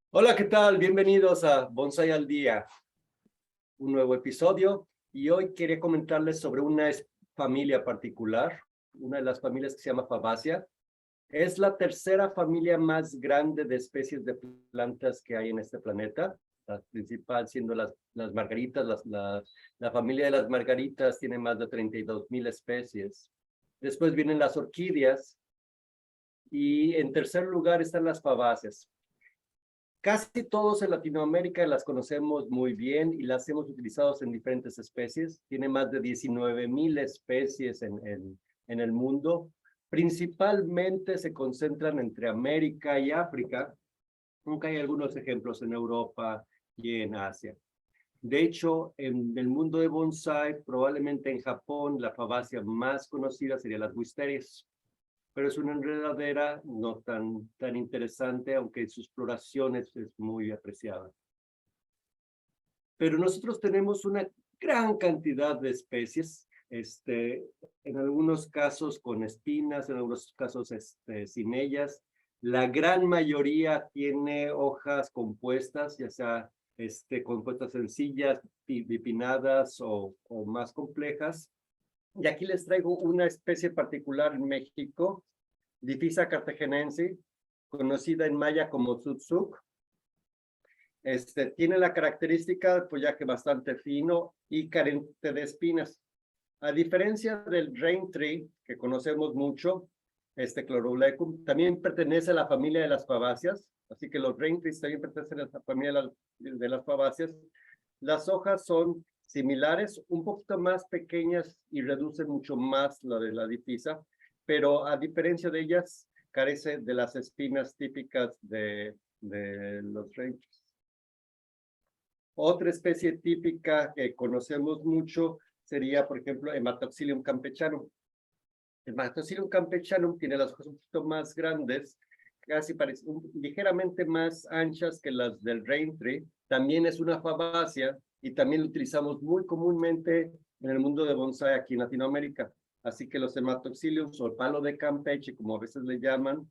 Hola, ¿qué tal? Bienvenidos a Bonsai al Día, un nuevo episodio. Y hoy quería comentarles sobre una familia particular, una de las familias que se llama Fabaceae. Es la tercera familia más grande de especies de plantas que hay en este planeta. La principal siendo las margaritas. La familia de las margaritas tiene más de 32,000 especies. Después vienen las orquídeas y en tercer lugar están las Fabaceas. Casi todos en Latinoamérica las conocemos muy bien y las hemos utilizado en diferentes especies. Tiene más de 19,000 especies en el mundo. Principalmente se concentran entre América y África, aunque hay algunos ejemplos en Europa y en Asia. De hecho, en el mundo de bonsai, probablemente en Japón, la fabácea más conocida sería las wisterias, pero es una enredadera no tan interesante, aunque sus floraciones es muy apreciada. Pero nosotros tenemos una gran cantidad de especies, en algunos casos con espinas, en algunos casos sin ellas. La gran mayoría tiene hojas compuestas, ya sea compuestas sencillas, bipinnadas o más complejas. Y aquí les traigo una especie particular en México, Difisa cartagenense, conocida en maya como tzutzuk. Tiene la característica de follaje bastante fino y carente de espinas. A diferencia del rain tree, que conocemos mucho, Chlorolecum, también pertenece a la familia de las fabáceas, así que los rain trees también pertenecen a la familia de las fabáceas. Las hojas son similares, un poquito más pequeñas y reducen mucho más la de la difisa, pero a diferencia de ellas, carece de las espinas típicas de los rain trees. Otra especie típica que conocemos mucho sería, por ejemplo, Hematoxylum campechanum. Hematoxylum campechanum tiene las hojas un poquito más grandes, ligeramente más anchas que las del rain tree. También es una fabácea y también lo utilizamos muy comúnmente en el mundo de bonsai aquí en Latinoamérica. Así que los hematoxyliums o el palo de Campeche, como a veces le llaman,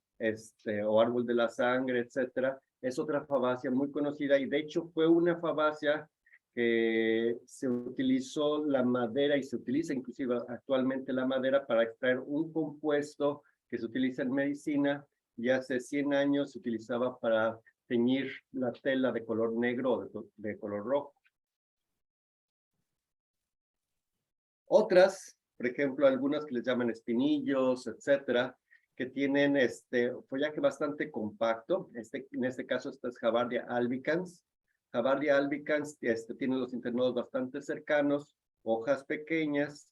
o árbol de la sangre, etcétera, es otra fabácea muy conocida y de hecho fue una fabácea que se utilizó la madera y se utiliza inclusive actualmente la madera para extraer un compuesto que se utiliza en medicina y hace 100 años se utilizaba para teñir la tela de color negro o de color rojo. Otras, por ejemplo, algunas que les llaman espinillos, etcétera, que tienen follaje bastante compacto. En este caso, esta es Javardia albicans. Javardia albicans tiene los internodos bastante cercanos, hojas pequeñas,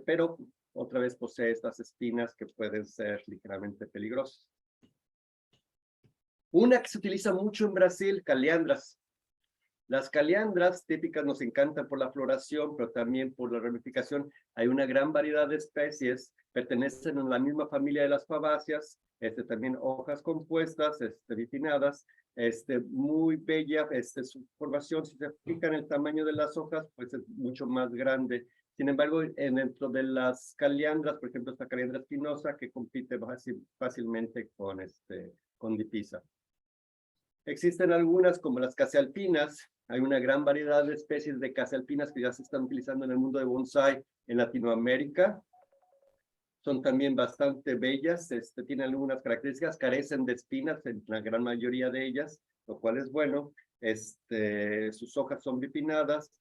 pero otra vez posee estas espinas que pueden ser ligeramente peligrosas. Una que se utiliza mucho en Brasil, caleandras. Las caleandras típicas nos encantan por la floración, pero también por la ramificación. Hay una gran variedad de especies, pertenecen a la misma familia de las fabáceas, también hojas compuestas, bipinnadas, muy bella, su formación, si se fijan el tamaño de las hojas, pues es mucho más grande. Sin embargo, dentro de las caleandras, por ejemplo, esta caleandra espinosa que compite fácilmente con dipisa. Existen algunas como las casealpinas. Hay una gran variedad de especies de casealpinas que ya se están utilizando en el mundo de bonsai en Latinoamérica. Son también bastante bellas, tienen algunas características, carecen de espinas en la gran mayoría de ellas, lo cual es bueno. Sus hojas son bipinnadas,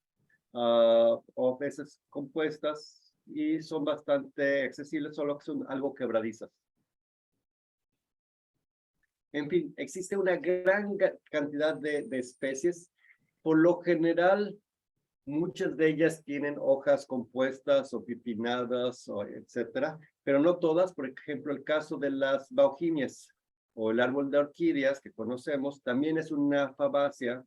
o a veces compuestas, y son bastante accesibles, solo que son algo quebradizas. En fin, existe una gran cantidad de especies. Por lo general, muchas de ellas tienen hojas compuestas o bipinnadas, etcétera, pero no todas. Por ejemplo, el caso de las bauhimias o el árbol de orquídeas que conocemos, también es una fabácea.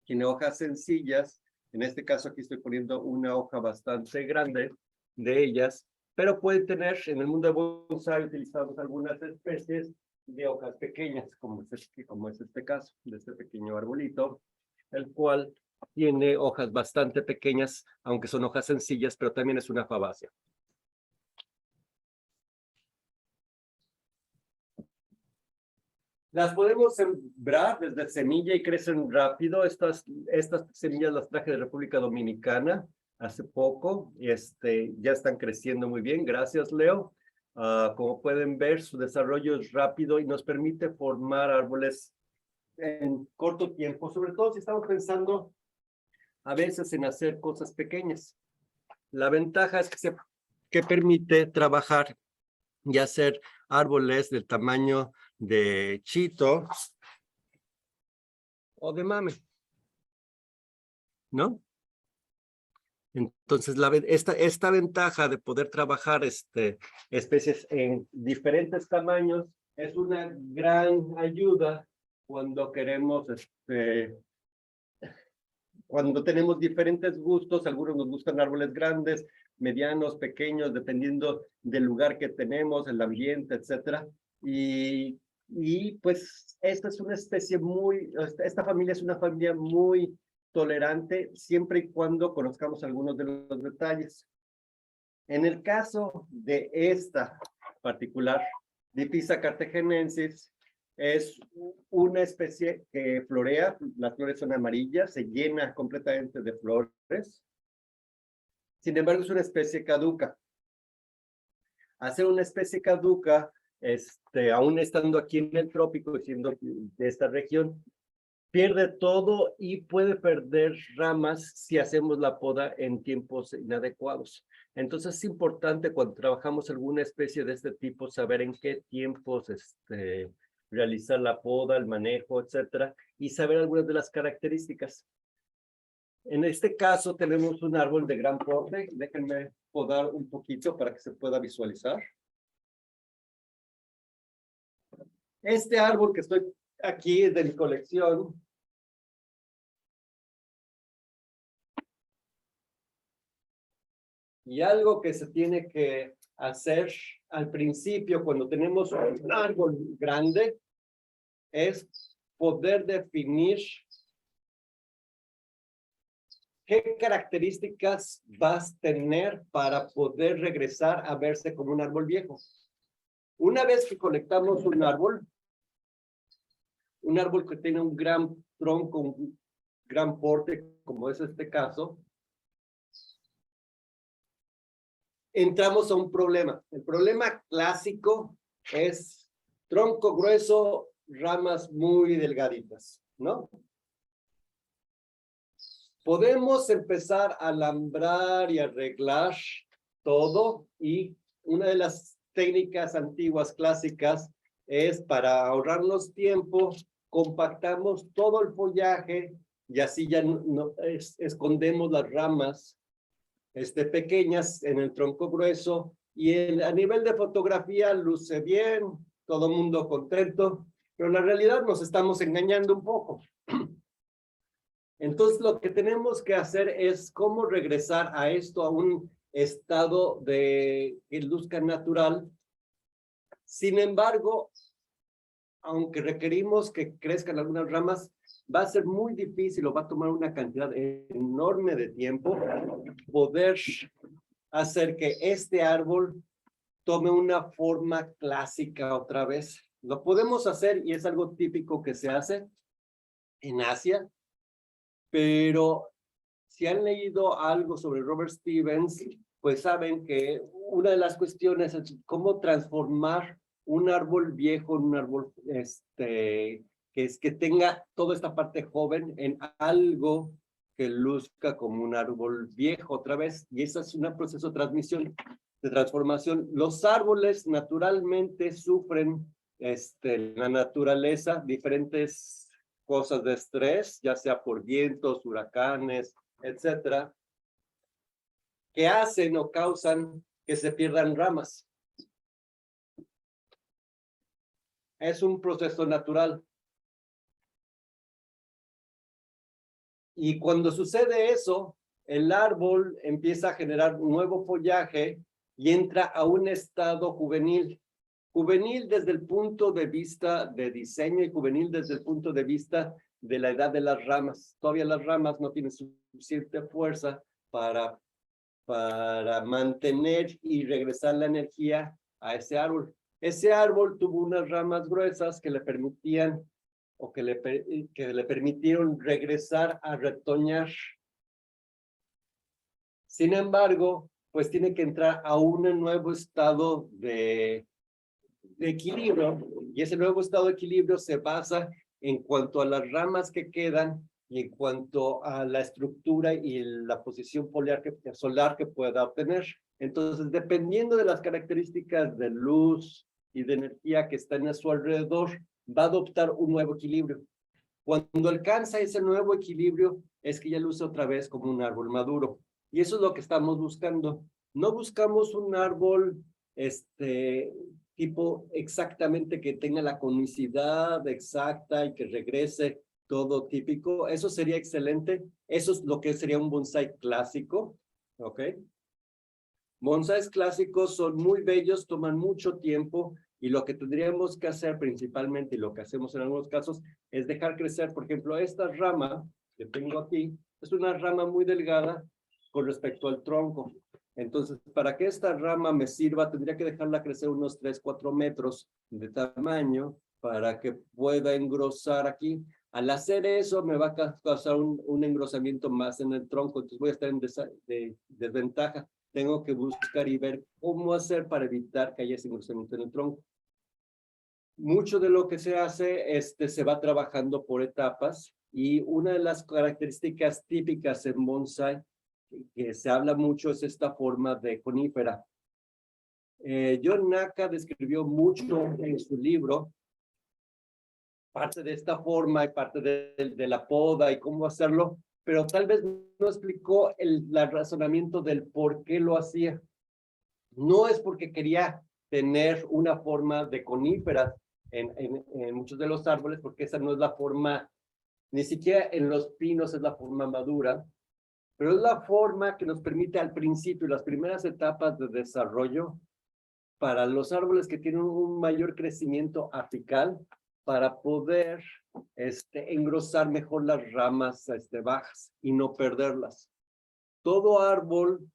Tiene hojas sencillas. En este caso aquí estoy poniendo una hoja bastante grande de ellas, pero pueden tener, en el mundo de bonsai utilizamos algunas especies de hojas pequeñas, como es este caso, de este pequeño arbolito, el cual tiene hojas bastante pequeñas, aunque son hojas sencillas, pero también es una fabácea. Las podemos sembrar desde semilla y crecen rápido. Estas semillas las traje de República Dominicana hace poco. Ya están creciendo muy bien. Gracias, Leo. Como pueden ver, su desarrollo es rápido y nos permite formar árboles en corto tiempo, sobre todo si estamos pensando a veces en hacer cosas pequeñas. La ventaja es que permite trabajar y hacer árboles del tamaño de chito o de mame, ¿no? Entonces, esta ventaja de poder trabajar especies en diferentes tamaños es una gran ayuda cuando queremos, cuando tenemos diferentes gustos. Algunos nos gustan árboles grandes, medianos, pequeños, dependiendo del lugar que tenemos, el ambiente, etcétera. Y pues esta es una especie esta familia es una familia muy tolerante, siempre y cuando conozcamos algunos de los detalles. En el caso de esta particular, Dipisa cartaginensis, es una especie que florea, las flores son amarillas, se llena completamente de flores. Sin embargo, es una especie caduca. Hacer una especie caduca, aún estando aquí en el trópico y siendo de esta región, pierde todo y puede perder ramas si hacemos la poda en tiempos inadecuados. Entonces es importante cuando trabajamos alguna especie de este tipo saber en qué tiempos realizar la poda, el manejo, etcétera, y saber algunas de las características. En este caso tenemos un árbol de gran porte. Déjenme podar un poquito para que se pueda visualizar. Este árbol que estoy aquí es de mi colección. Y algo que se tiene que hacer al principio cuando tenemos un árbol grande es poder definir qué características vas a tener para poder regresar a verse como un árbol viejo. Una vez que colectamos un árbol que tiene un gran tronco, un gran porte, como es este caso, entramos a un problema. El problema clásico es tronco grueso, ramas muy delgaditas, ¿no? Podemos empezar a alambrar y arreglar todo, y una de las técnicas antiguas clásicas es, para ahorrarnos tiempo, compactamos todo el follaje y así ya escondemos las ramas pequeñas en el tronco grueso, y a nivel de fotografía luce bien, todo el mundo contento, pero en la realidad nos estamos engañando un poco. Entonces lo que tenemos que hacer es cómo regresar a esto, a un estado de que luzca natural. Sin embargo, aunque requerimos que crezcan algunas ramas, va a ser muy difícil o va a tomar una cantidad enorme de tiempo poder hacer que este árbol tome una forma clásica otra vez. Lo podemos hacer y es algo típico que se hace en Asia, pero si han leído algo sobre Robert Stevens, pues saben que una de las cuestiones es cómo transformar un árbol viejo en un árbol que tenga toda esta parte joven en algo que luzca como un árbol viejo otra vez. Y ese es un proceso de transformación. Los árboles naturalmente sufren la naturaleza diferentes cosas de estrés, ya sea por vientos, huracanes, etcétera, que hacen o causan que se pierdan ramas. Es un proceso natural. Y cuando sucede eso, el árbol empieza a generar nuevo follaje y entra a un estado juvenil. Juvenil desde el punto de vista de diseño y juvenil desde el punto de vista de la edad de las ramas. Todavía las ramas no tienen suficiente fuerza para mantener y regresar la energía a ese árbol. Ese árbol tuvo unas ramas gruesas que le permitían o que le permitieron regresar a retoñar. Sin embargo, pues tiene que entrar a un nuevo estado de equilibrio, y ese nuevo estado de equilibrio se basa en cuanto a las ramas que quedan y en cuanto a la estructura y la posición solar que pueda obtener. Entonces, dependiendo de las características de luz y de energía que están a su alrededor, va a adoptar un nuevo equilibrio. Cuando alcanza ese nuevo equilibrio, es que ya luce otra vez como un árbol maduro. Y eso es lo que estamos buscando. No buscamos un árbol, tipo exactamente que tenga la conicidad exacta y que regrese todo típico. Eso sería excelente. Eso es lo que sería un bonsái clásico, ¿ok? Bonsáis clásicos son muy bellos, toman mucho tiempo y lo que tendríamos que hacer principalmente y lo que hacemos en algunos casos es dejar crecer, por ejemplo, esta rama que tengo aquí es una rama muy delgada con respecto al tronco. Entonces, para que esta rama me sirva, tendría que dejarla crecer unos 3, 4 metros de tamaño para que pueda engrosar aquí. Al hacer eso, me va a causar un engrosamiento más en el tronco, entonces voy a estar en desventaja. Tengo que buscar y ver cómo hacer para evitar que haya ese engrosamiento en el tronco. Mucho de lo que se hace, se va trabajando por etapas y una de las características típicas en bonsái que se habla mucho es esta forma de conífera. John Naka describió mucho en su libro parte de esta forma y parte de la poda y cómo hacerlo, pero tal vez no explicó el razonamiento del por qué lo hacía. No es porque quería tener una forma de conífera en muchos de los árboles, porque esa no es la forma, ni siquiera en los pinos es la forma madura, pero es la forma que nos permite al principio, las primeras etapas de desarrollo, para los árboles que tienen un mayor crecimiento apical, para poder engrosar mejor las ramas bajas y no perderlas. Todo árbol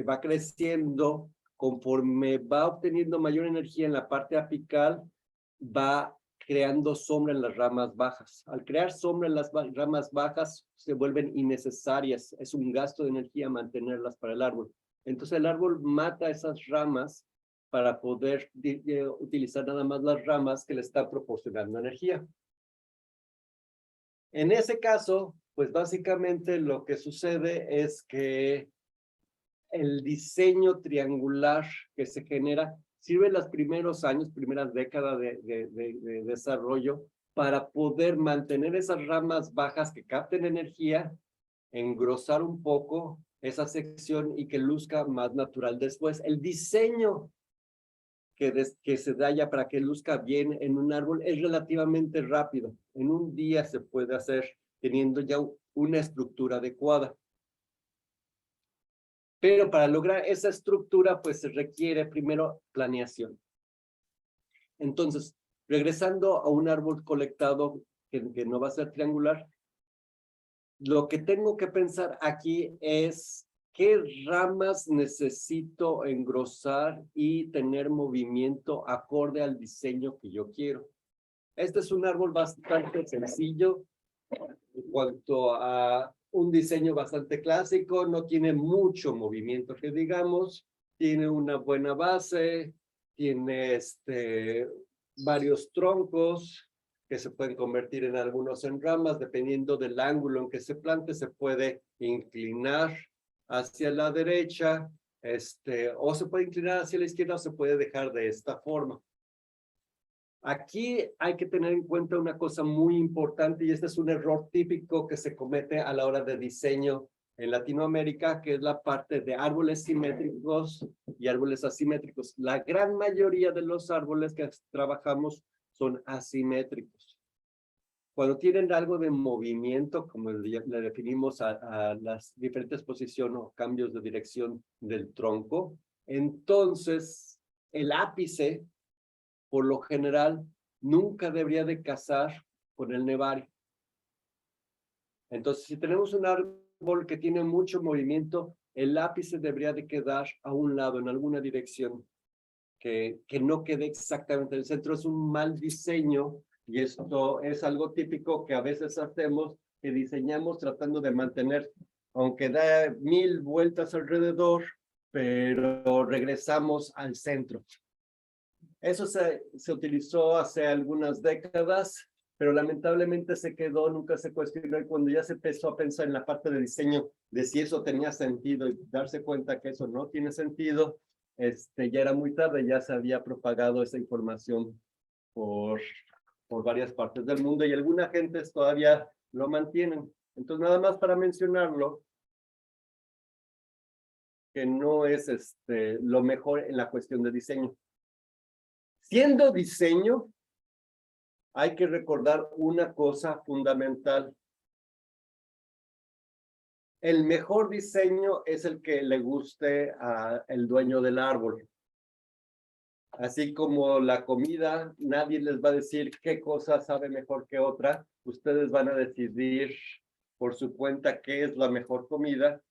va creciendo conforme va obteniendo mayor energía en la parte apical, va creando sombra en las ramas bajas. Al crear sombra en las ramas bajas, se vuelven innecesarias. Es un gasto de energía mantenerlas para el árbol. Entonces el árbol mata esas ramas para poder utilizar nada más las ramas que le están proporcionando energía. En ese caso, pues básicamente lo que sucede es que el diseño triangular que se genera sirve los primeros años, primeras décadas de desarrollo para poder mantener esas ramas bajas que capten energía, engrosar un poco esa sección y que luzca más natural después. El diseño que se da ya para que luzca bien en un árbol es relativamente rápido. En un día se puede hacer teniendo ya una estructura adecuada. Pero para lograr esa estructura, pues se requiere primero planeación. Entonces, regresando a un árbol colectado que no va a ser triangular, lo que tengo que pensar aquí es qué ramas necesito engrosar y tener movimiento acorde al diseño que yo quiero. Este es un árbol bastante sencillo en cuanto a un diseño bastante clásico, no tiene mucho movimiento que digamos, tiene una buena base, tiene varios troncos que se pueden convertir en algunos en ramas, dependiendo del ángulo en que se plante, se puede inclinar hacia la derecha, o se puede inclinar hacia la izquierda o se puede dejar de esta forma. Aquí hay que tener en cuenta una cosa muy importante y este es un error típico que se comete a la hora de diseño en Latinoamérica, que es la parte de árboles simétricos y árboles asimétricos. La gran mayoría de los árboles que trabajamos son asimétricos. Cuando tienen algo de movimiento, como le definimos a las diferentes posiciones o cambios de dirección del tronco, entonces el ápice por lo general, nunca debería de casar con el nevario. Entonces, si tenemos un árbol que tiene mucho movimiento, el ápice debería de quedar a un lado, en alguna dirección. que no quede exactamente en el centro. Es un mal diseño y esto es algo típico que a veces hacemos, que diseñamos tratando de mantener, aunque da 1000 vueltas alrededor, pero regresamos al centro. Eso se utilizó hace algunas décadas, pero lamentablemente se quedó, nunca se cuestionó, y cuando ya se empezó a pensar en la parte de diseño, de si eso tenía sentido y darse cuenta que eso no tiene sentido, ya era muy tarde, ya se había propagado esa información por, por varias partes del mundo y algunas gentes todavía lo mantienen. Entonces, nada más para mencionarlo, que no es lo mejor en la cuestión de diseño. Siendo diseño, hay que recordar una cosa fundamental. El mejor diseño es el que le guste al dueño del árbol. Así como la comida, nadie les va a decir qué cosa sabe mejor que otra. Ustedes van a decidir por su cuenta qué es la mejor comida.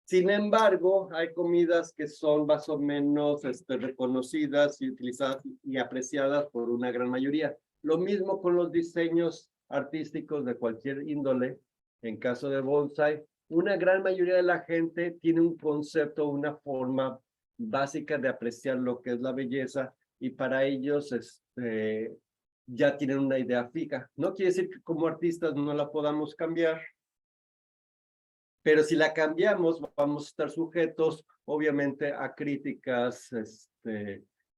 Sin embargo, hay comidas que son más o menos reconocidas y utilizadas y apreciadas por una gran mayoría. Lo mismo con los diseños artísticos de cualquier índole. En caso de bonsai, una gran mayoría de la gente tiene un concepto, una forma básica de apreciar lo que es la belleza y para ellos ya tienen una idea fija. No quiere decir que como artistas no la podamos cambiar, pero si la cambiamos, vamos a estar sujetos, obviamente, a críticas,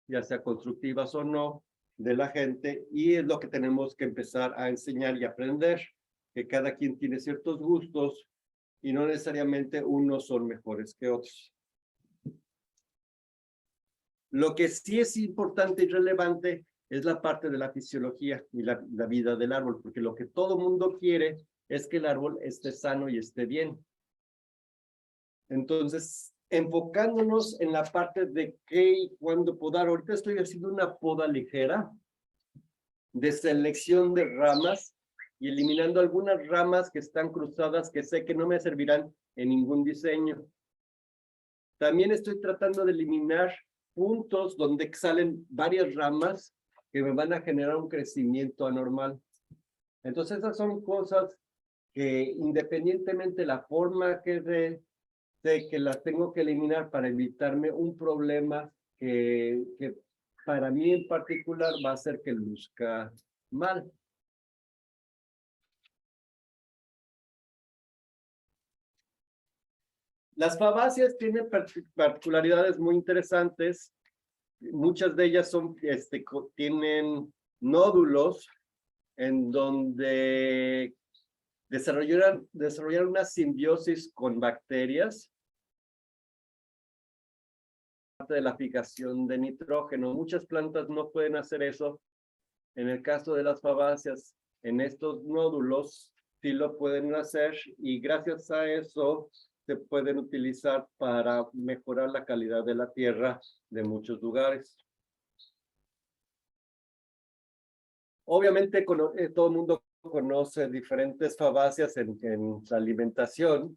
ya sea constructivas o no, de la gente, y es lo que tenemos que empezar a enseñar y aprender, que cada quien tiene ciertos gustos y no necesariamente unos son mejores que otros. Lo que sí es importante y relevante es la parte de la fisiología y la vida del árbol, porque lo que todo mundo quiere es que el árbol esté sano y esté bien. Entonces, enfocándonos en la parte de qué y cuándo podar. Ahorita estoy haciendo una poda ligera de selección de ramas y eliminando algunas ramas que están cruzadas que sé que no me servirán en ningún diseño. También estoy tratando de eliminar puntos donde salen varias ramas que me van a generar un crecimiento anormal. Entonces, esas son cosas que independientemente de la forma que sé que las tengo que eliminar para evitarme un problema que para mí en particular va a hacer que luzca mal. Las fabáceas tienen particularidades muy interesantes. Muchas de ellas son, tienen nódulos en donde desarrollaron una simbiosis con bacterias de la fijación de nitrógeno. Muchas plantas no pueden hacer eso. En el caso de las fabáceas, en estos nódulos sí lo pueden hacer y gracias a eso se pueden utilizar para mejorar la calidad de la tierra de muchos lugares. Obviamente todo el mundo conoce diferentes fabáceas en la alimentación,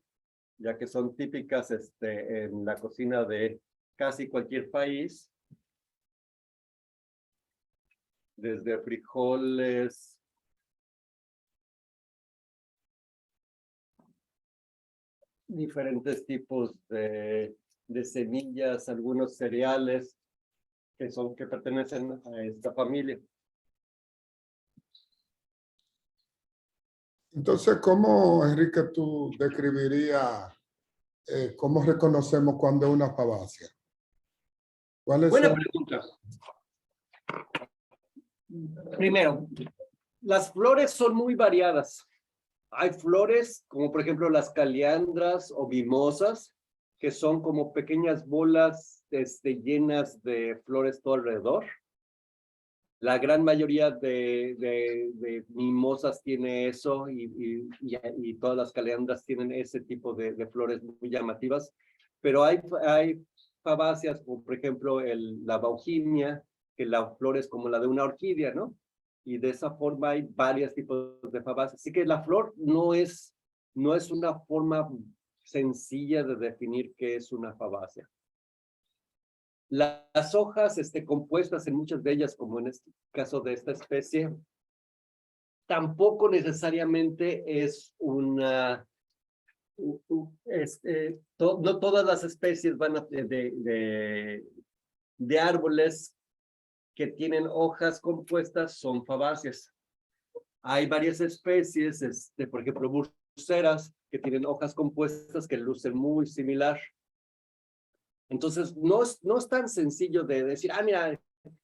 ya que son típicas en la cocina de casi cualquier país, desde frijoles, diferentes tipos de semillas, algunos cereales que pertenecen a esta familia. Entonces, ¿cómo, Enrique, tú describirías cómo reconocemos cuando es una fabácea? Buena pregunta. Primero, las flores son muy variadas. Hay flores como por ejemplo las caliandras o mimosas, que son como pequeñas bolas llenas de flores todo alrededor. La gran mayoría de mimosas tiene eso y todas las caleandras tienen ese tipo de flores muy llamativas. Pero hay fabáceas, como por ejemplo la bauhinia, que la flor es como la de una orquídea, ¿no? Y de esa forma hay varios tipos de fabáceas. Así que la flor no es una forma sencilla de definir qué es una fabácea. Las hojas compuestas en muchas de ellas, como en este caso de esta especie, tampoco necesariamente es una... no todas las especies van a, de árboles que tienen hojas compuestas son fabáceas. Hay varias especies, por ejemplo, burseras, que tienen hojas compuestas que lucen muy similar. Entonces, no es tan sencillo de decir, mira,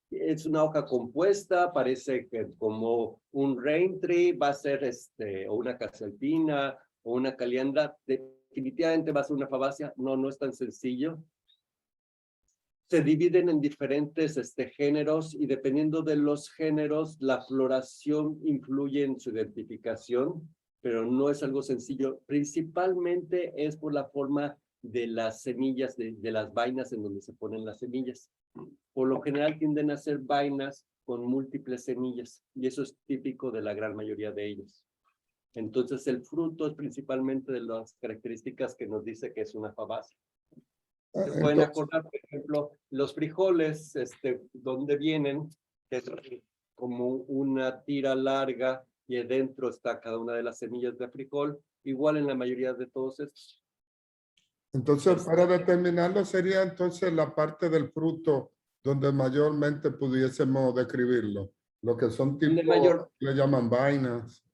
es una hoja compuesta, parece que como un rain tree va a ser o una casalpina o una caliandra, definitivamente va a ser una fabácea. No es tan sencillo. Se dividen en diferentes géneros y dependiendo de los géneros, la floración influye en su identificación, pero no es algo sencillo. Principalmente es por la forma de las semillas, de las vainas en donde se ponen las semillas. Por lo general tienden a ser vainas con múltiples semillas y eso es típico de la gran mayoría de ellos. Entonces el fruto es principalmente de las características que nos dice que es una fabácea. Se pueden acordar, por ejemplo, los frijoles, donde vienen, que es como una tira larga y adentro está cada una de las semillas de frijol, igual en la mayoría de todos estos. Entonces, para determinarlo sería entonces la parte del fruto donde mayormente pudiésemos describirlo. Lo que son tipo, le llaman vainas.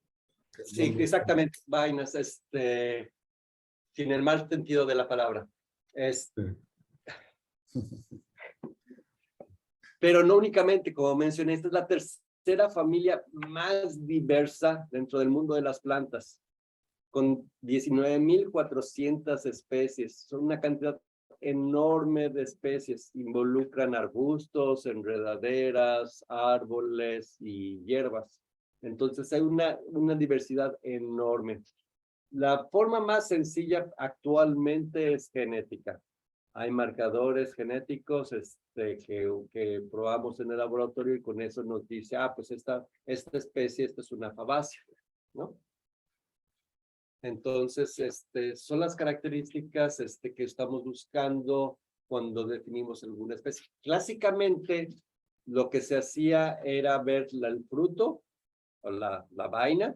Sí, exactamente, vainas, sin el mal sentido de la palabra. Sí. Pero no únicamente, como mencioné, esta es la tercera familia más diversa dentro del mundo de las plantas, con 19,400 especies. Son una cantidad enorme de especies. Involucran arbustos, enredaderas, árboles y hierbas. Entonces hay una diversidad enorme. La forma más sencilla actualmente es genética. Hay marcadores genéticos que probamos en el laboratorio y con eso nos dice, pues esta especie, esta es una fabácea, ¿no? Entonces, son las características que estamos buscando cuando definimos alguna especie. Clásicamente, lo que se hacía era ver el fruto o la vaina,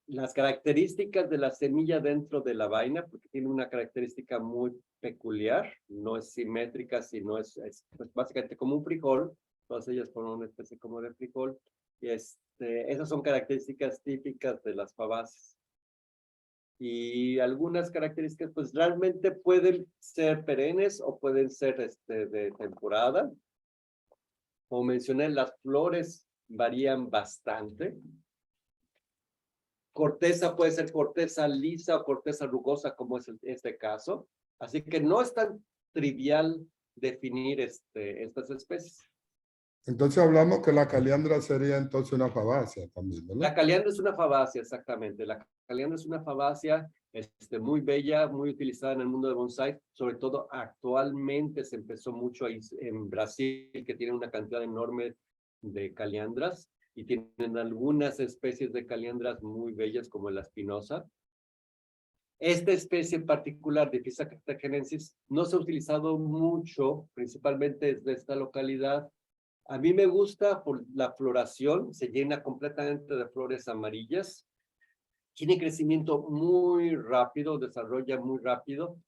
las características de la semilla dentro de la vaina, porque tiene una característica muy peculiar, no es simétrica, sino es pues básicamente como un frijol, todas ellas forman una especie como de frijol, y esas son características típicas de las fabáceas. Y algunas características, pues realmente pueden ser perennes o pueden ser de temporada. Como mencioné, las flores varían bastante. Corteza puede ser corteza lisa o corteza rugosa, como es este caso. Así que no es tan trivial definir estas especies. Entonces hablamos que la caliandra sería entonces una fabácea también, ¿verdad? La caliandra es una fabácea, exactamente. La caliandra es una fabácea muy bella, muy utilizada en el mundo de bonsái. Sobre todo actualmente se empezó mucho en Brasil, que tiene una cantidad enorme de caliandras y tienen algunas especies de caliandras muy bellas como la espinosa. Esta especie en particular, Diphysa cartaginensis, no se ha utilizado mucho, principalmente desde esta localidad. A mí me gusta por la floración, se llena completamente de flores amarillas, tiene crecimiento muy rápido, desarrolla muy rápido,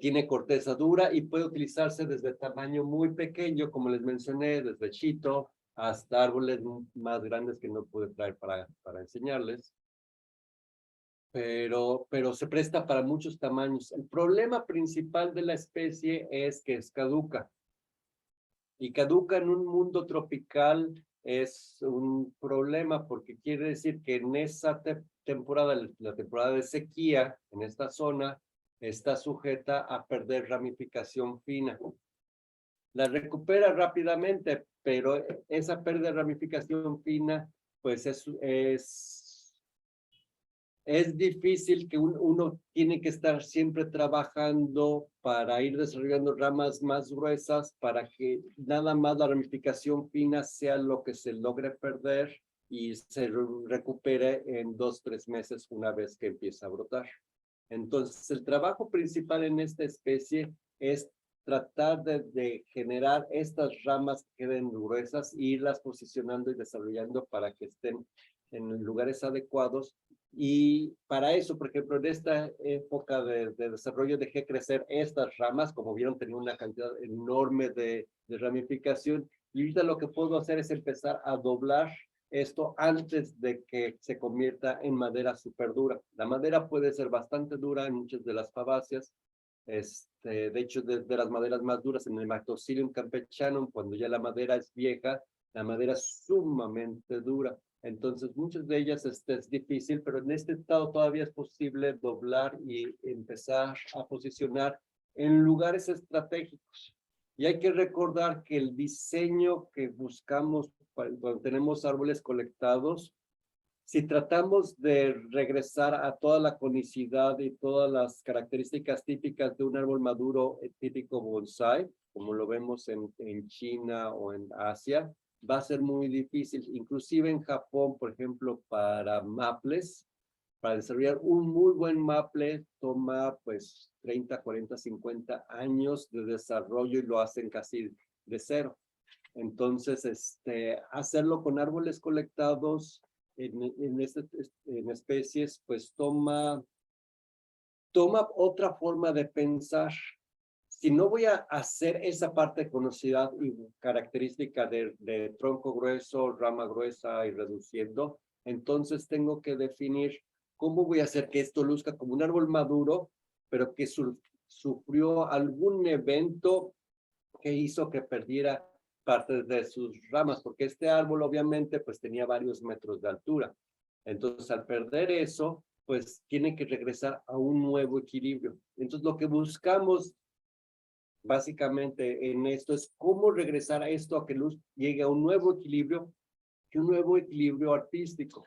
tiene corteza dura y puede utilizarse desde tamaño muy pequeño, como les mencioné, desde chito hasta árboles más grandes que no pude traer para enseñarles. Pero se presta para muchos tamaños. El problema principal de la especie es que es caduca. Y caduca en un mundo tropical es un problema porque quiere decir que en esa temporada, la temporada de sequía, en esta zona, está sujeta a perder ramificación fina. La recupera rápidamente, pero esa pérdida de ramificación fina, pues es difícil que uno tiene que estar siempre trabajando para ir desarrollando ramas más gruesas para que nada más la ramificación fina sea lo que se logre perder y se recupere en 2-3 meses una vez que empieza a brotar. Entonces, el trabajo principal en esta especie es tratar de generar estas ramas que queden gruesas e irlas posicionando y desarrollando para que estén en lugares adecuados. Y para eso, por ejemplo, en esta época de desarrollo dejé crecer estas ramas, como vieron, tenía una cantidad enorme de ramificación. Y ahorita lo que puedo hacer es empezar a doblar esto antes de que se convierta en madera súper dura. La madera puede ser bastante dura en muchas de las fabáceas. De hecho, de las maderas más duras en el Macrocilium campechanum, cuando ya la madera es vieja, la madera es sumamente dura. Entonces, muchas de ellas es difícil, pero en este estado todavía es posible doblar y empezar a posicionar en lugares estratégicos. Y hay que recordar que el diseño que buscamos cuando tenemos árboles colectados, si tratamos de regresar a toda la conicidad y todas las características típicas de un árbol maduro típico bonsai, como lo vemos en China o en Asia, va a ser muy difícil. Inclusive en Japón, por ejemplo, para maples, para desarrollar un muy buen maple toma pues 30, 40, 50 años de desarrollo y lo hacen casi de cero. Entonces, hacerlo con árboles colectados en especies, pues toma otra forma de pensar. Si no voy a hacer esa parte conocida y característica de tronco grueso, rama gruesa y reduciendo, entonces tengo que definir cómo voy a hacer que esto luzca como un árbol maduro, pero que sufrió algún evento que hizo que perdiera parte de sus ramas, porque este árbol obviamente pues tenía varios metros de altura. Entonces al perder eso, pues tiene que regresar a un nuevo equilibrio. Entonces lo que buscamos básicamente en esto es cómo regresar a esto a que luz llegue a un nuevo equilibrio, y un nuevo equilibrio artístico.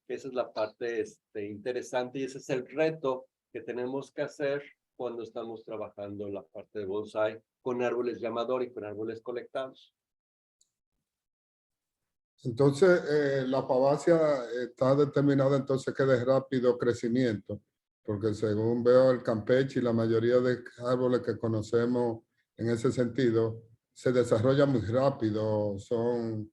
Esa es la parte interesante y ese es el reto que tenemos que hacer cuando estamos trabajando en la parte de bonsai con árboles llamador y con árboles colectados. Entonces, la fabácea está determinada entonces que de rápido crecimiento, porque según veo el campeche y la mayoría de árboles que conocemos en ese sentido, se desarrollan muy rápido, son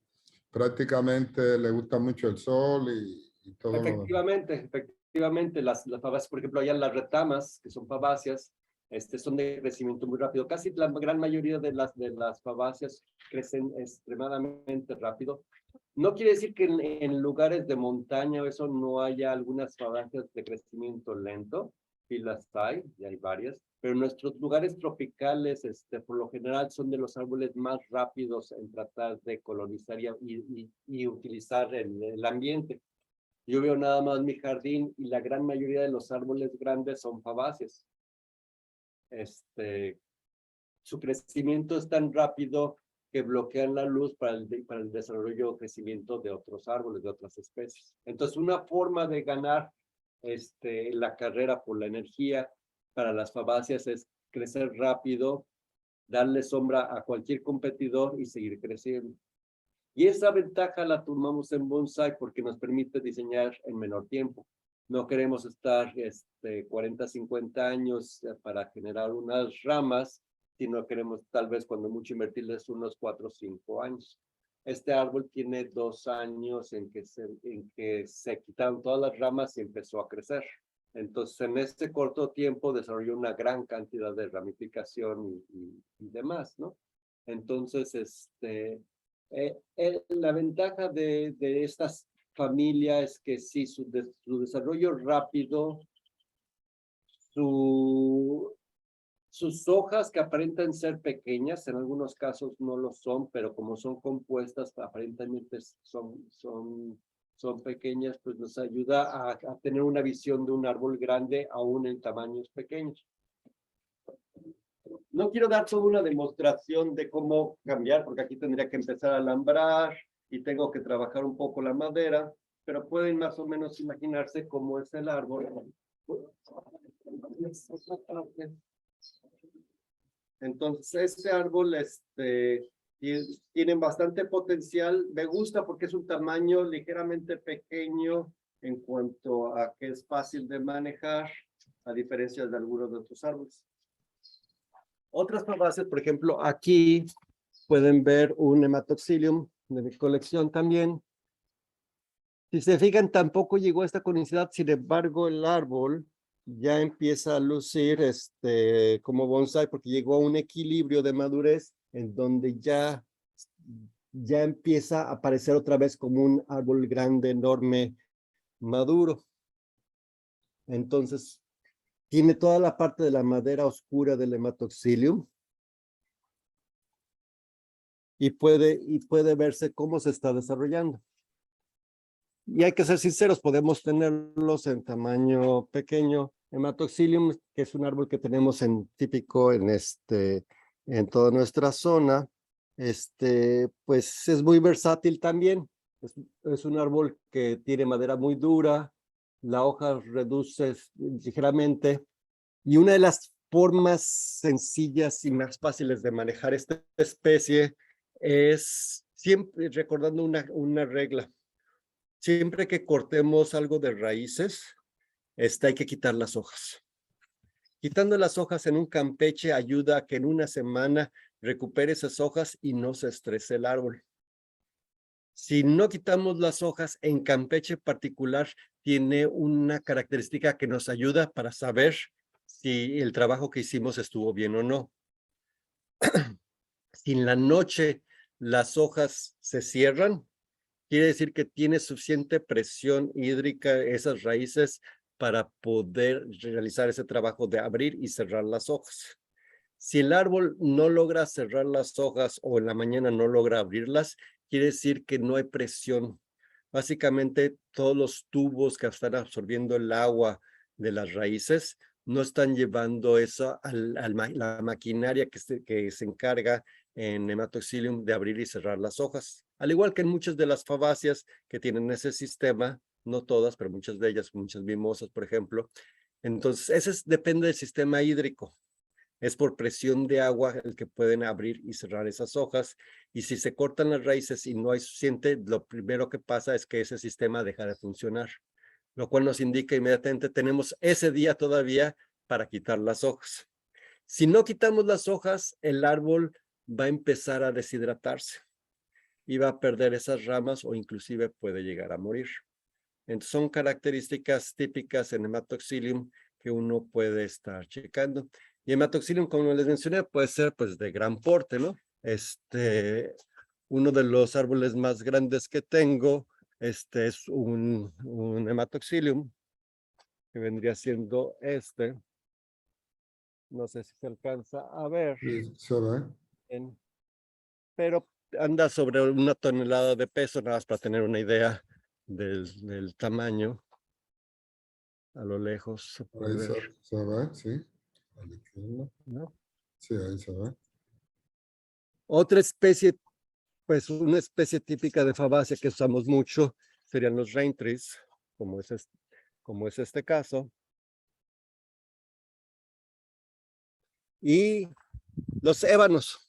prácticamente, le gusta mucho el sol y todo lo demás. Efectivamente, las fabáceas, por ejemplo, allá las retamas, que son fabáceas, son de crecimiento muy rápido. Casi la gran mayoría de las fabáceas crecen extremadamente rápido. No quiere decir que en lugares de montaña o eso no haya algunas fabáceas de crecimiento lento, y las hay, y hay varias, pero nuestros lugares tropicales, por lo general, son de los árboles más rápidos en tratar de colonizar y utilizar el ambiente. Yo veo nada más mi jardín y la gran mayoría de los árboles grandes son fabáceas. Su crecimiento es tan rápido que bloquean la luz para el desarrollo o crecimiento de otros árboles, de otras especies. Entonces, una forma de ganar la carrera por la energía para las fabáceas es crecer rápido, darle sombra a cualquier competidor y seguir creciendo. Y esa ventaja la tomamos en bonsai porque nos permite diseñar en menor tiempo. No queremos estar 40, 50 años para generar unas ramas, sino queremos tal vez cuando mucho invertirles unos 4 o 5 años. Este árbol tiene 2 años en que se quitaron todas las ramas y empezó a crecer. Entonces, en este corto tiempo desarrolló una gran cantidad de ramificación y demás, ¿no? Entonces, la ventaja de estas familias es que sí, su desarrollo rápido, sus hojas que aparentan ser pequeñas, en algunos casos no lo son, pero como son compuestas, aparentemente son pequeñas, pues nos ayuda a tener una visión de un árbol grande aún en tamaños pequeños. No quiero dar toda una demostración de cómo cambiar, porque aquí tendría que empezar a alambrar y tengo que trabajar un poco la madera, pero pueden más o menos imaginarse cómo es el árbol. Entonces, este árbol tiene bastante potencial. Me gusta porque es un tamaño ligeramente pequeño en cuanto a que es fácil de manejar, a diferencia de algunos de otros árboles. Otras fabáceas, por ejemplo, aquí pueden ver un Hematoxylum de mi colección también. Si se fijan, tampoco llegó a esta conicidad, sin embargo, el árbol ya empieza a lucir como bonsai porque llegó a un equilibrio de madurez en donde ya empieza a aparecer otra vez como un árbol grande, enorme, maduro. Entonces, tiene toda la parte de la madera oscura del Hematoxylum y puede verse cómo se está desarrollando. Y hay que ser sinceros, podemos tenerlos en tamaño pequeño. Hematoxylum, que es un árbol que tenemos típico en toda nuestra zona, pues es muy versátil también. Es un árbol que tiene madera muy dura, la hoja reduce ligeramente, y una de las formas sencillas y más fáciles de manejar esta especie es siempre recordando una regla. Siempre que cortemos algo de raíces, hay que quitar las hojas. Quitando las hojas en un campeche ayuda a que en una semana recupere esas hojas y no se estrese el árbol. Si no quitamos las hojas, en campeche particular tiene una característica que nos ayuda para saber si el trabajo que hicimos estuvo bien o no. Si en la noche las hojas se cierran, quiere decir que tiene suficiente presión hídrica esas raíces para poder realizar ese trabajo de abrir y cerrar las hojas. Si el árbol no logra cerrar las hojas o en la mañana no logra abrirlas, quiere decir que no hay presión. Básicamente, todos los tubos que están absorbiendo el agua de las raíces no están llevando eso a la maquinaria que se encarga en Hematoxylum de abrir y cerrar las hojas. Al igual que en muchas de las fabáceas que tienen ese sistema, no todas, pero muchas de ellas, muchas mimosas, por ejemplo. Entonces, depende del sistema hídrico. Es por presión de agua el que pueden abrir y cerrar esas hojas. Y si se cortan las raíces y no hay suficiente, lo primero que pasa es que ese sistema deja de funcionar, lo cual nos indica inmediatamente tenemos ese día todavía para quitar las hojas. Si no quitamos las hojas, el árbol va a empezar a deshidratarse y va a perder esas ramas o inclusive puede llegar a morir. Entonces son características típicas en Hematoxylum que uno puede estar checando. Y Hematoxylum, como les mencioné, puede ser pues de gran porte, ¿no? Uno de los árboles más grandes que tengo, es un Hematoxylum, que vendría siendo no sé si se alcanza a ver, Sí, se ve. pero anda sobre 1 tonelada de peso, nada más para tener una idea del tamaño. A lo lejos se puede Ahí ver, se ve, sí. A la izquierda. ¿no? Sí, ahí se ve. Otra especie, pues una especie típica de fabácea que usamos mucho serían los rain trees, como es este caso. Y los ébanos.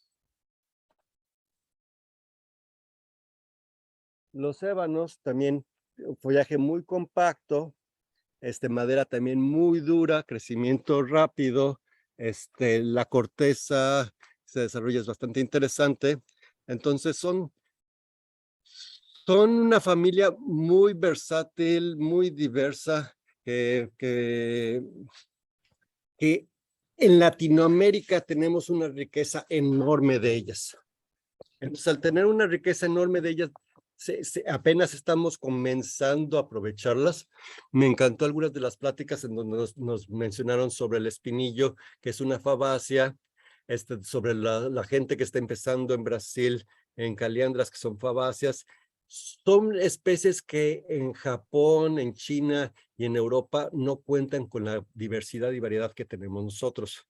Los ébanos también, follaje muy compacto, madera también muy dura, crecimiento rápido, la corteza se desarrolla, es bastante interesante. Entonces son una familia muy versátil, muy diversa, que en Latinoamérica tenemos una riqueza enorme de ellas. Entonces, al tener una riqueza enorme de ellas, apenas estamos comenzando a aprovecharlas. Me encantó algunas de las pláticas en donde nos mencionaron sobre el espinillo, que es una fabácea, sobre la gente que está empezando en Brasil, en caliandras, que son fabáceas. Son especies que en Japón, en China y en Europa no cuentan con la diversidad y variedad que tenemos nosotros.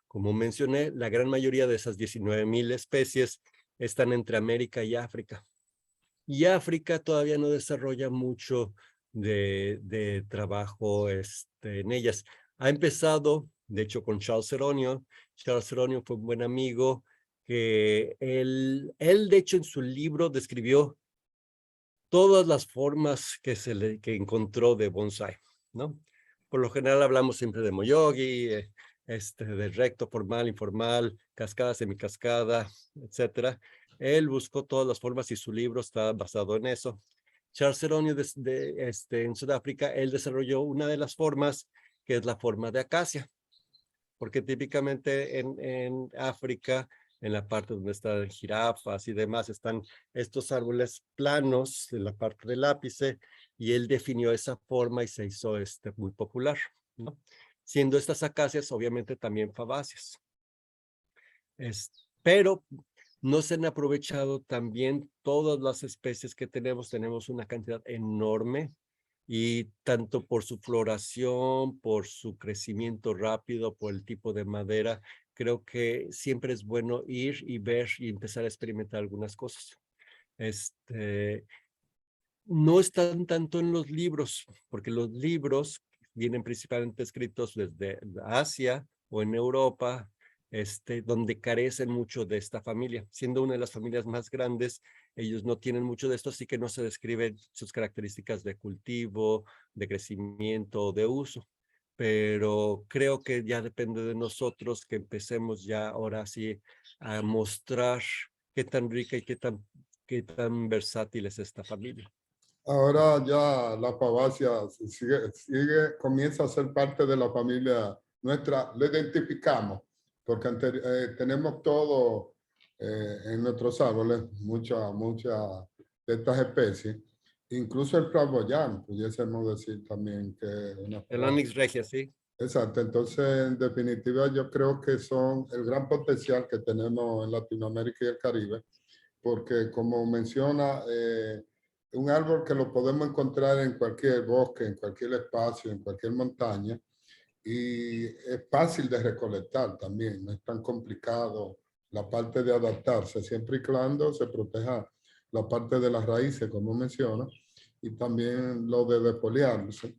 Como mencioné, la gran mayoría de esas 19,000 especies están entre América y África. Y África todavía no desarrolla mucho de trabajo en ellas. Ha empezado, de hecho, con Charles Seronio. Charles Seronio fue un buen amigo que él de hecho, en su libro describió todas las formas que encontró de bonsai, ¿no? Por lo general hablamos siempre de Moyogi, de recto, formal, informal, cascada, semicascada, etcétera. Él buscó todas las formas y su libro está basado en eso. Charles Heronio en Sudáfrica, él desarrolló una de las formas que es la forma de acacia, porque típicamente en África, en la parte donde están jirafas y demás, están estos árboles planos en la parte del ápice, y él definió esa forma y se hizo muy popular, ¿no? Siendo estas acacias obviamente también fabáceas. Pero no se han aprovechado también todas las especies que tenemos una cantidad enorme, y tanto por su floración, por su crecimiento rápido, por el tipo de madera, creo que siempre es bueno ir y ver y empezar a experimentar algunas cosas. No están tanto en los libros, porque los libros vienen principalmente escritos desde Asia o en Europa, donde carecen mucho de esta familia. Siendo una de las familias más grandes, ellos no tienen mucho de esto, así que no se describen sus características de cultivo, de crecimiento, de uso. Pero creo que ya depende de nosotros que empecemos ya ahora sí a mostrar qué tan rica y qué tan versátil es esta familia. Ahora ya la pavasia comienza a ser parte de la familia nuestra, le identificamos, porque tenemos todo en nuestros árboles, muchas de estas especies, incluso el flamboyán, pudiésemos decir también que es una El pavasia. Onyx regia, sí. Exacto, entonces en definitiva yo creo que son el gran potencial que tenemos en Latinoamérica y el Caribe, porque como menciona, un árbol que lo podemos encontrar en cualquier bosque, en cualquier espacio, en cualquier montaña, y es fácil de recolectar también, no es tan complicado la parte de adaptarse, siempre y cuando se proteja la parte de las raíces, como menciona, y también lo de defoliarse.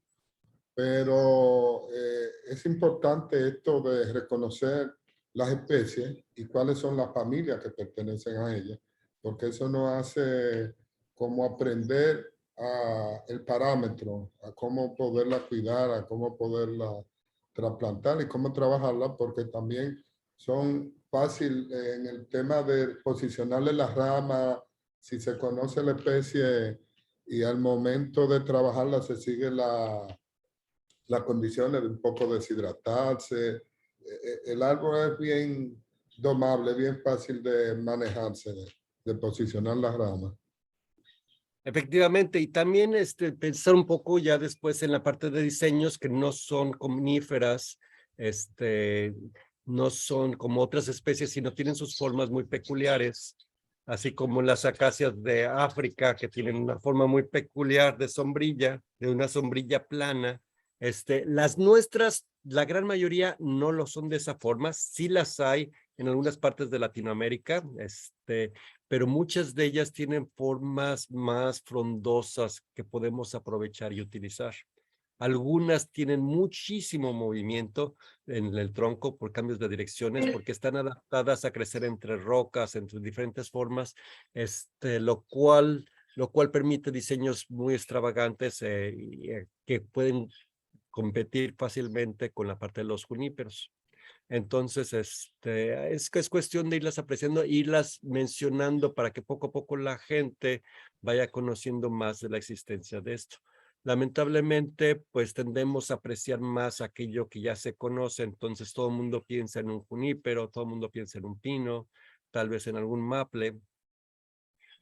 Pero es importante esto de reconocer las especies y cuáles son las familias que pertenecen a ellas, porque eso nos hace como aprender el parámetro, a cómo poderla cuidar, a cómo poderla trasplantar y cómo trabajarla, porque también son fácil en el tema de posicionarle las ramas, si se conoce la especie y al momento de trabajarla se sigue las condiciones de un poco deshidratarse. El árbol es bien domable, bien fácil de manejarse, de posicionar las ramas. Efectivamente, y también pensar un poco ya después en la parte de diseños que no son coníferas, no son como otras especies, sino tienen sus formas muy peculiares, así como las acacias de África, que tienen una forma muy peculiar de sombrilla, de una sombrilla plana. Las nuestras, la gran mayoría no lo son de esa forma, sí las hay en algunas partes de Latinoamérica, pero muchas de ellas tienen formas más frondosas que podemos aprovechar y utilizar. Algunas tienen muchísimo movimiento en el tronco por cambios de direcciones, porque están adaptadas a crecer entre rocas, entre diferentes formas, lo cual permite diseños muy extravagantes que pueden competir fácilmente con la parte de los juníperos. Entonces, es cuestión de irlas apreciando, irlas mencionando para que poco a poco la gente vaya conociendo más de la existencia de esto. Lamentablemente, pues tendemos a apreciar más aquello que ya se conoce, entonces todo el mundo piensa en un junípero, todo el mundo piensa en un pino, tal vez en algún maple,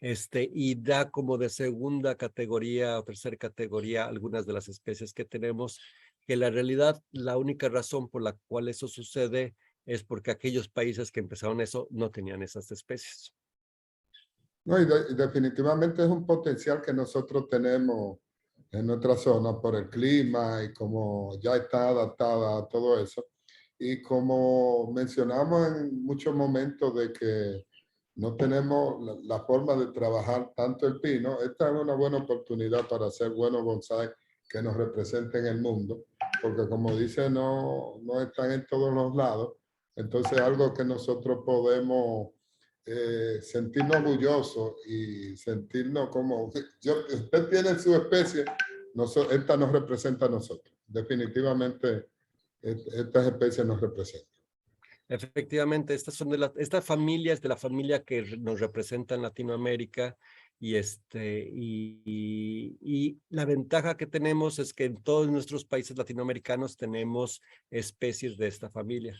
y da como de segunda categoría o tercera categoría algunas de las especies que tenemos, que la realidad, la única razón por la cual eso sucede es porque aquellos países que empezaron eso no tenían esas especies. No, y definitivamente es un potencial que nosotros tenemos en nuestra zona por el clima y como ya está adaptada a todo eso. Y como mencionamos en muchos momentos de que no tenemos la forma de trabajar tanto el pino, esta es una buena oportunidad para hacer buenos bonsai que nos representen en el mundo, porque como dice, no están en todos los lados. Entonces, algo que nosotros podemos sentirnos orgullosos y sentirnos como, usted tiene su especie, esta nos representa a nosotros. Definitivamente estas especies nos representan. Efectivamente, estas familias de la familia que nos representa en Latinoamérica y la ventaja que tenemos es que en todos nuestros países latinoamericanos tenemos especies de esta familia.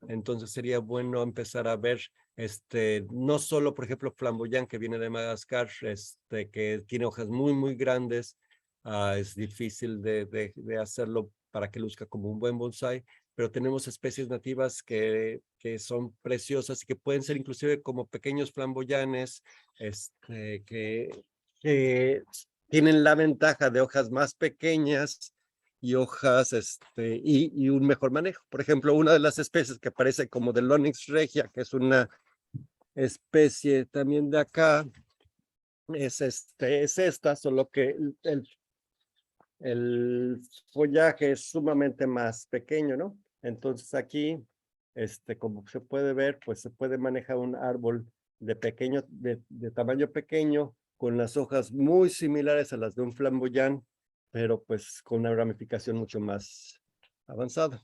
Entonces sería bueno empezar a ver, no solo, por ejemplo, flamboyán que viene de Madagascar, que tiene hojas muy, muy grandes, es difícil de hacerlo para que luzca como un buen bonsái, pero tenemos especies nativas que son preciosas y que pueden ser inclusive como pequeños flamboyanes, que tienen la ventaja de hojas más pequeñas y hojas, y un mejor manejo. Por ejemplo, una de las especies que parece como del Onyx regia, que es una especie también de acá, es esta, solo que el follaje es sumamente más pequeño, ¿no? Entonces aquí, como se puede ver, pues se puede manejar un árbol de tamaño pequeño, con las hojas muy similares a las de un flamboyán, pero pues con una ramificación mucho más avanzada.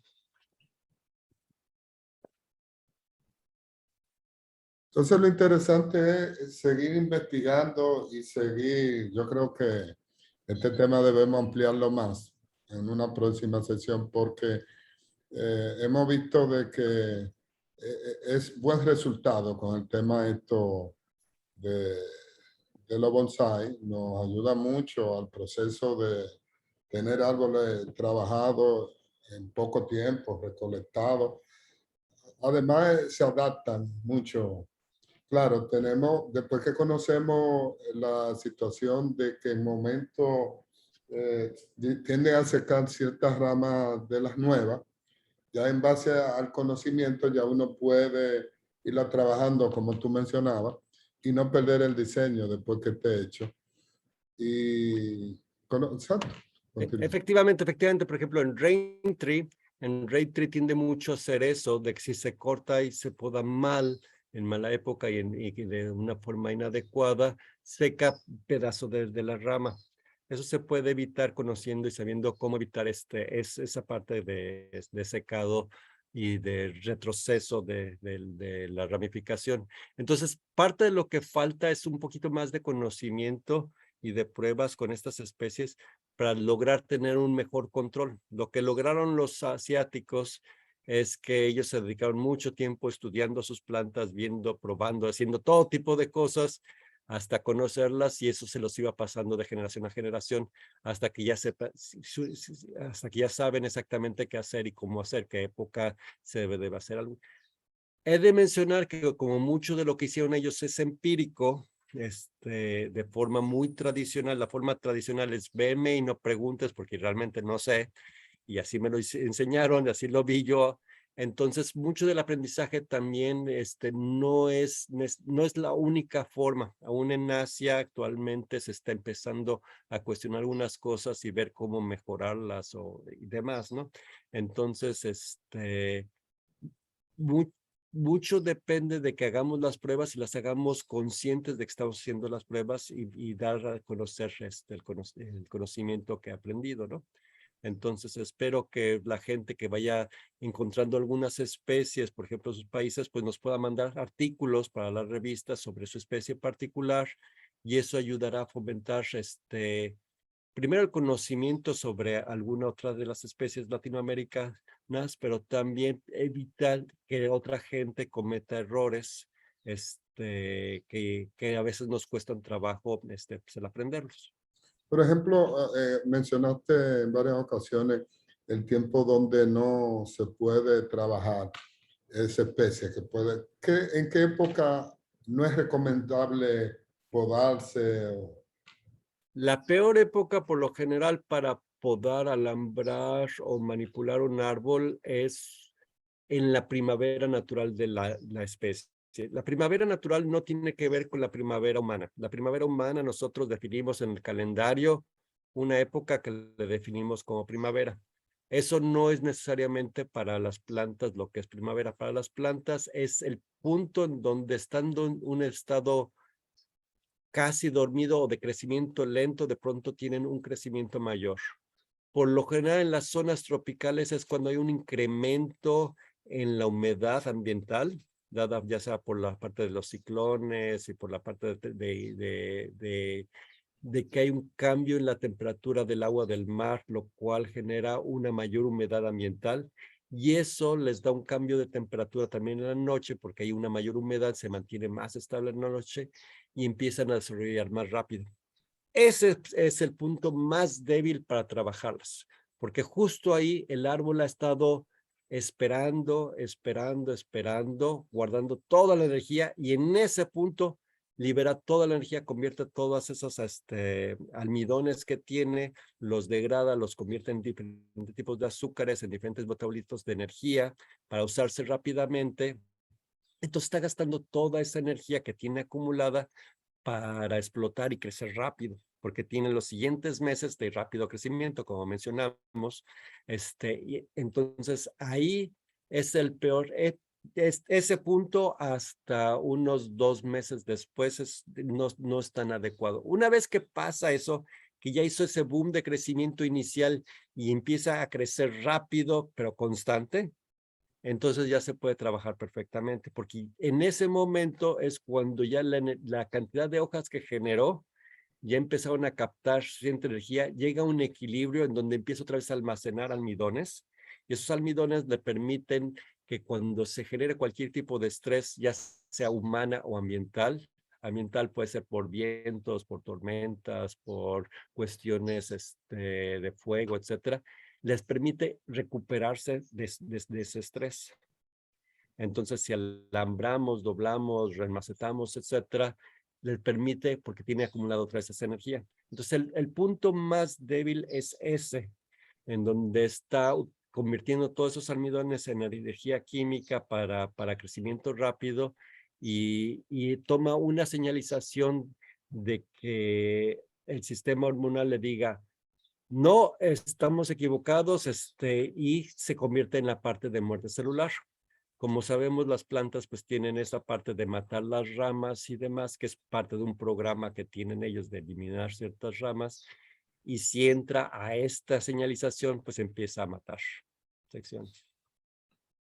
Entonces lo interesante es seguir investigando y seguir, yo creo que este tema debemos ampliarlo más en una próxima sesión porque hemos visto de que es buen resultado con el tema esto de, de los bonsai, nos ayuda mucho al proceso de tener árboles trabajados en poco tiempo, recolectados. Además, se adaptan mucho. Claro, después que conocemos la situación de que en momentos tienden a secar ciertas ramas de las nuevas, ya en base al conocimiento ya uno puede irla trabajando como tú mencionabas y no perder el diseño después que esté hecho. Exacto. Efectivamente, por ejemplo, en Raintree tiende mucho a hacer eso, de que si se corta y se poda mal, en mala época y de una forma inadecuada, seca pedazo de la rama. Eso se puede evitar conociendo y sabiendo cómo evitar esa parte de secado y de retroceso de la ramificación. Entonces, parte de lo que falta es un poquito más de conocimiento y de pruebas con estas especies para lograr tener un mejor control. Lo que lograron los asiáticos es que ellos se dedicaron mucho tiempo estudiando sus plantas, viendo, probando, haciendo todo tipo de cosas hasta conocerlas, y eso se los iba pasando de generación a generación hasta que hasta que ya saben exactamente qué hacer y cómo hacer, qué época se debe hacer algo. He de mencionar que como mucho de lo que hicieron ellos es empírico, de forma muy tradicional. La forma tradicional es verme y no preguntes porque realmente no sé, y así me lo enseñaron, así lo vi yo. Entonces, mucho del aprendizaje también no es la única forma. Aún en Asia actualmente se está empezando a cuestionar algunas cosas y ver cómo mejorarlas y demás, ¿no? Entonces, mucho depende de que hagamos las pruebas y las hagamos conscientes de que estamos haciendo las pruebas y dar a conocer el conocimiento que he aprendido, ¿no? Entonces espero que la gente que vaya encontrando algunas especies, por ejemplo, en sus países, pues nos pueda mandar artículos para las revistas sobre su especie particular, y eso ayudará a fomentar primero el conocimiento sobre alguna otra de las especies latinoamericanas, pero también evitar que otra gente cometa errores que a veces nos cuestan trabajo pues, el aprenderlos. Por ejemplo, mencionaste en varias ocasiones el tiempo donde no se puede trabajar esa especie. ¿En qué época no es recomendable podarse? La peor época por lo general para podar, alambrar o manipular un árbol es en la primavera natural de la especie. La primavera natural no tiene que ver con la primavera humana. La primavera humana nosotros definimos en el calendario una época que le definimos como primavera. Eso no es necesariamente para las plantas lo que es primavera. Para las plantas es el punto en donde estando en un estado casi dormido o de crecimiento lento, de pronto tienen un crecimiento mayor. Por lo general en las zonas tropicales es cuando hay un incremento en la humedad ambiental, dada ya sea por la parte de los ciclones y por la parte de que hay un cambio en la temperatura del agua del mar, lo cual genera una mayor humedad ambiental. Y eso les da un cambio de temperatura también en la noche, porque hay una mayor humedad, se mantiene más estable en la noche y empiezan a desarrollar más rápido. Ese es el punto más débil para trabajarlas, porque justo ahí el árbol ha estado esperando, guardando toda la energía y en ese punto libera toda la energía, convierte todos esos almidones que tiene, los degrada, los convierte en diferentes tipos de azúcares, en diferentes metabolitos de energía para usarse rápidamente. Entonces está gastando toda esa energía que tiene acumulada para explotar y crecer rápido, porque tiene los siguientes meses de rápido crecimiento, como mencionamos. Y entonces ahí es el peor, ese punto hasta unos 2 meses después no es tan adecuado. Una vez que pasa eso, que ya hizo ese boom de crecimiento inicial y empieza a crecer rápido, pero constante, entonces ya se puede trabajar perfectamente, porque en ese momento es cuando ya la cantidad de hojas que generó ya empezaron a captar suficiente energía, llega a un equilibrio en donde empieza otra vez a almacenar almidones, y esos almidones le permiten que cuando se genere cualquier tipo de estrés, ya sea humana o ambiental puede ser por vientos, por tormentas, por cuestiones de fuego, etcétera, les permite recuperarse de ese estrés. Entonces, si alambramos, doblamos, remacetamos, etcétera, les permite, porque tiene acumulado otra vez esa energía. Entonces, el punto más débil es ese, en donde está convirtiendo todos esos almidones en energía química para crecimiento rápido y toma una señalización de que el sistema hormonal le diga, no, estamos equivocados, y se convierte en la parte de muerte celular. Como sabemos, las plantas pues tienen esa parte de matar las ramas y demás, que es parte de un programa que tienen ellos de eliminar ciertas ramas. Y si entra a esta señalización, pues empieza a matar secciones.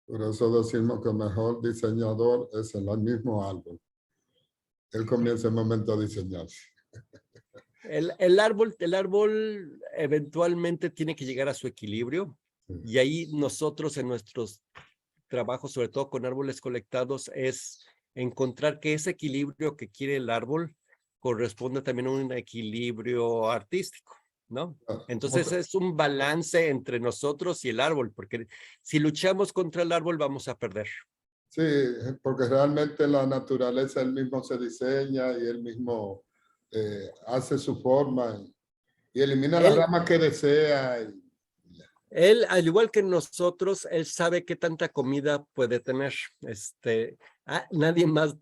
Por eso decimos que el mejor diseñador es el mismo árbol. Él comienza el momento a diseñarse. El árbol eventualmente tiene que llegar a su equilibrio y ahí nosotros en nuestros trabajos, sobre todo con árboles colectados, es encontrar que ese equilibrio que quiere el árbol corresponde también a un equilibrio artístico, ¿no? Entonces es un balance entre nosotros y el árbol, porque si luchamos contra el árbol vamos a perder. Sí, porque realmente la naturaleza él mismo se diseña y él mismo hace su forma y elimina las ramas que desea. Él, al igual que nosotros, él sabe qué tanta comida puede tener. Nadie más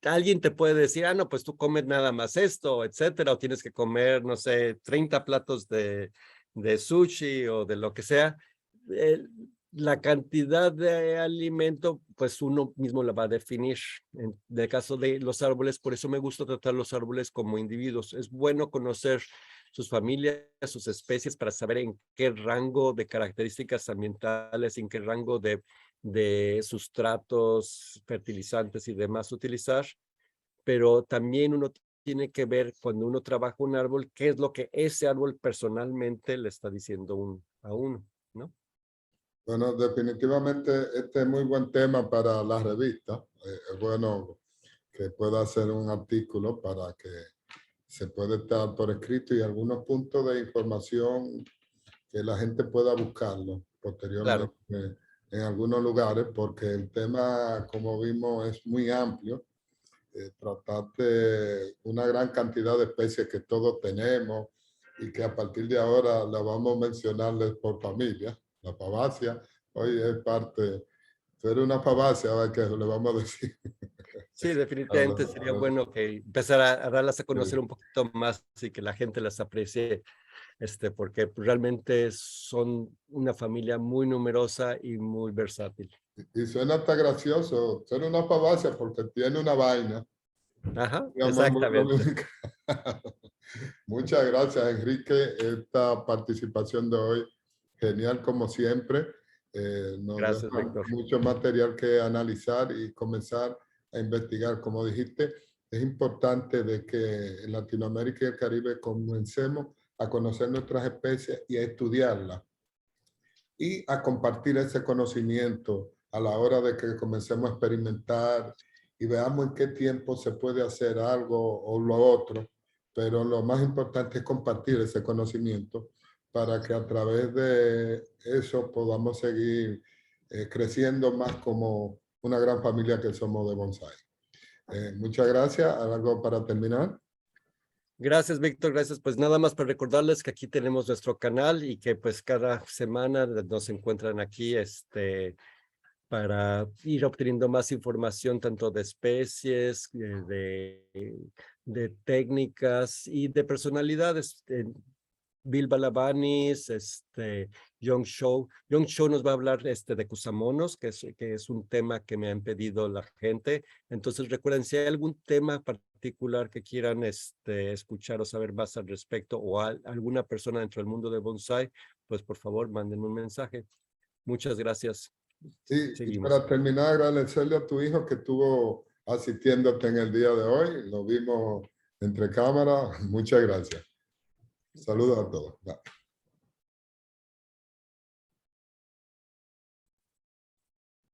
alguien te puede decir, no, pues tú comes nada más esto, etcétera, o tienes que comer, no sé, 30 platos de sushi o de lo que sea. La cantidad de alimento, pues uno mismo la va a definir. En el caso de los árboles, por eso me gusta tratar los árboles como individuos. Es bueno conocer sus familias, sus especies, para saber en qué rango de características ambientales, en qué rango de sustratos, fertilizantes y demás utilizar, pero también uno tiene que ver cuando uno trabaja un árbol, qué es lo que ese árbol personalmente le está diciendo a uno, ¿no? Bueno, definitivamente este es muy buen tema para la revista. Es bueno que pueda hacer un artículo para que se pueda estar por escrito y algunos puntos de información que la gente pueda buscarlo posteriormente Claro. en algunos lugares, porque el tema, como vimos, es muy amplio. Tratar de una gran cantidad de especies que todos tenemos y que a partir de ahora la vamos a mencionarles por familia. La pavacia hoy es parte, ser una pavacia, a ver qué le vamos a decir. Sí, definitivamente sería bueno que empezar a darlas a conocer Sí. un poquito más y que la gente las aprecie, porque realmente son una familia muy numerosa y muy versátil. Y suena hasta gracioso, ser una pavacia porque tiene una vaina. Ajá, Digamos, muy exactamente. dominicana. Muchas gracias, Enrique. Esta participación de hoy, genial como siempre. Nos Gracias, deja Víctor. mucho material que analizar y comenzar a investigar. Como dijiste, es importante de que en Latinoamérica y el Caribe comencemos a conocer nuestras especies y a estudiarlas y a compartir ese conocimiento a la hora de que comencemos a experimentar y veamos en qué tiempo se puede hacer algo o lo otro, pero lo más importante es compartir ese conocimiento para que a través de eso podamos seguir creciendo más como una gran familia que somos de bonsai. Muchas gracias. ¿Algo para terminar? Gracias, Víctor. Gracias. Pues nada más para recordarles que aquí tenemos nuestro canal y que pues cada semana nos encuentran aquí para ir obteniendo más información tanto de especies, de técnicas y de personalidades. Bill Balabanis, Young Show. Young Show nos va a hablar de cusamonos, que es un tema que me han pedido la gente. Entonces recuerden, si hay algún tema particular que quieran escuchar o saber más al respecto, o alguna persona dentro del mundo de bonsai, pues por favor manden un mensaje. Muchas gracias. Sí, y Seguimos. para terminar, agradecerle a tu hijo que estuvo asistiéndote en el día de hoy. Lo vimos entre cámaras. Muchas gracias. Saludos a todos. Bye.